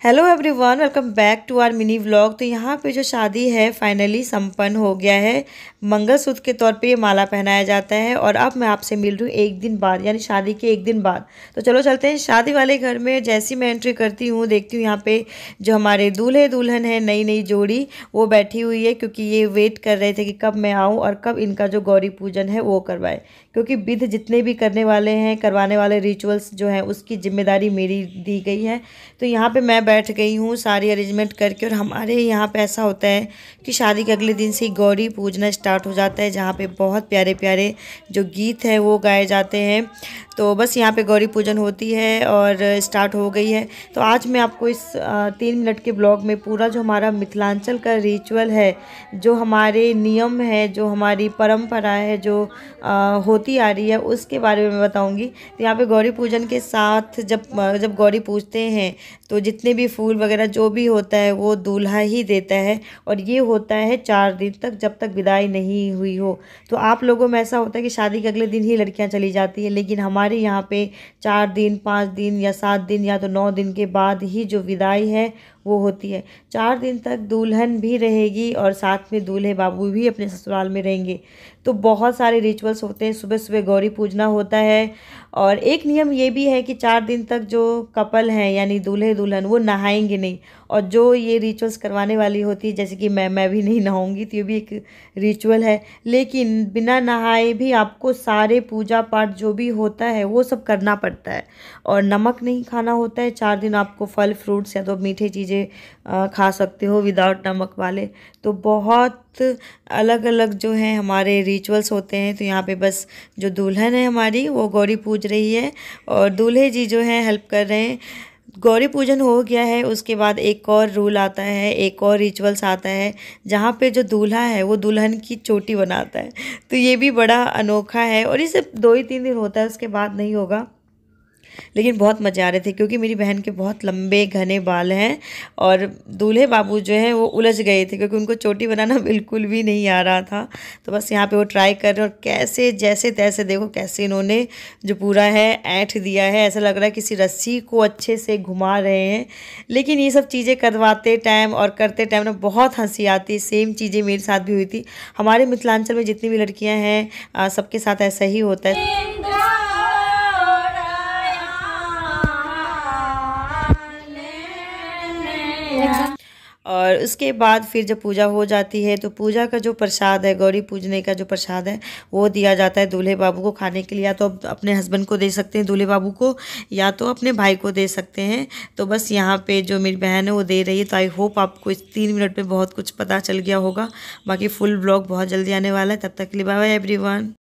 Hello everyone, welcome back to our mini vlog. तो यहाँ पे जो शादी है फाइनली संपन्न हो गया है। मंगलसूत्र के तौर पे ये माला पहनाया जाता है और अब मैं आपसे मिल रही हूँ एक दिन बाद, यानी शादी के एक दिन बाद। तो चलो चलते हैं शादी वाले घर में। जैसी मैं एंट्री करती हूँ देखती हूँ यहाँ पे जो हमारे दूल्हे दुल्हन है, नई नई जोड़ी, वो बैठी हुई है, क्योंकि ये वेट कर रहे थे कि कब मैं आऊँ और कब इनका जो गौरी पूजन है वो करवाए। क्योंकि विध जितने भी करने वाले हैं, करवाने वाले रिचुअल्स जो हैं, उसकी जिम्मेदारी मेरी दी गई है। तो यहाँ पे मैं बैठ गई हूँ सारी अरेंजमेंट करके। और हमारे यहाँ पे ऐसा होता है कि शादी के अगले दिन से ही गौरी पूजना स्टार्ट हो जाता है, जहाँ पे बहुत प्यारे प्यारे जो गीत है वो गाए जाते हैं। तो बस यहाँ पे गौरी पूजन होती है और स्टार्ट हो गई है। तो आज मैं आपको इस 3 मिनट के ब्लॉग में पूरा जो हमारा मिथिलांचल का रिचुअल है, जो हमारे नियम है, जो हमारी परंपरा है, जो होती आ रही है, उसके बारे में बताऊंगी। तो यहाँ पे गौरी पूजन के साथ जब गौरी पूजते हैं तो जितने भी फूल वगैरह जो भी होता है वो दूल्हा ही देता है। और ये होता है 4 दिन तक, जब तक विदाई नहीं हुई हो। तो आप लोगों में ऐसा होता है कि शादी के अगले दिन ही लड़कियां चली जाती हैं, लेकिन हमारे यहाँ पे 4 दिन, 5 दिन या 7 दिन या तो 9 दिन के बाद ही जो विदाई है वो होती है। 4 दिन तक दुल्हन भी रहेगी और साथ में दूल्हे बाबू भी अपने ससुराल में रहेंगे। तो बहुत सारे रिचुअल्स होते हैं। सुबह सुबह गौरी पूजना होता है और एक नियम ये भी है कि 4 दिन तक जो कपल हैं, यानी दूल्हे दुल्हन, वो नहाएंगे नहीं। और जो ये रिचुअल्स करवाने वाली होती है, जैसे कि मैं भी नहीं नहाऊंगी, तो ये भी एक रिचुअल है। लेकिन बिना नहाए भी आपको सारे पूजा पाठ जो भी होता है वो सब करना पड़ता है। और नमक नहीं खाना होता है 4 दिन। आपको फल फ्रूट्स या तो मीठे चीज़ें खा सकते हो विदाउट नमक वाले। तो बहुत अलग अलग जो हैं हमारे रिचुअल्स होते हैं। तो यहाँ पे बस जो दुल्हन है हमारी वो गौरी पूज रही है और दूल्हे जी जो हैं हेल्प कर रहे हैं। गौरी पूजन हो गया है, उसके बाद एक और रूल आता है, एक और रिचुअल्स आता है, जहाँ पे जो दूल्हा है वो दुल्हन की चोटी बनाता है। तो ये भी बड़ा अनोखा है और ये सिर्फ 2 ही 3 दिन होता है, उसके बाद नहीं होगा। लेकिन बहुत मज़े आ रहे थे, क्योंकि मेरी बहन के बहुत लंबे घने बाल हैं और दूल्हे बाबू जो हैं वो उलझ गए थे, क्योंकि उनको चोटी बनाना बिल्कुल भी नहीं आ रहा था। तो बस यहाँ पे वो ट्राई कर रहे हैं और कैसे जैसे तैसे, देखो कैसे इन्होंने जो पूरा है ऐंठ दिया है। ऐसा लग रहा है किसी रस्सी को अच्छे से घुमा रहे हैं। लेकिन ये सब चीज़ें करवाते टाइम और करते टाइम ना बहुत हंसी आती है। सेम चीज़ें मेरे साथ भी हुई थी। हमारे मिथिलांचल में जितनी भी लड़कियाँ हैं सबके साथ ऐसा ही होता है। और उसके बाद फिर जब पूजा हो जाती है तो पूजा का जो प्रसाद है, गौरी पूजने का जो प्रसाद है, वो दिया जाता है दूल्हे बाबू को खाने के लिए। या तो अपने हस्बैंड को दे सकते हैं दूल्हे बाबू को, या तो अपने भाई को दे सकते हैं। तो बस यहाँ पे जो मेरी बहन है वो दे रही है। तो आई होप आपको इस 3 मिनट में बहुत कुछ पता चल गया होगा। बाकी फुल ब्लॉग बहुत जल्दी आने वाला है। तब तक के लिए बाय बाय एवरीवन।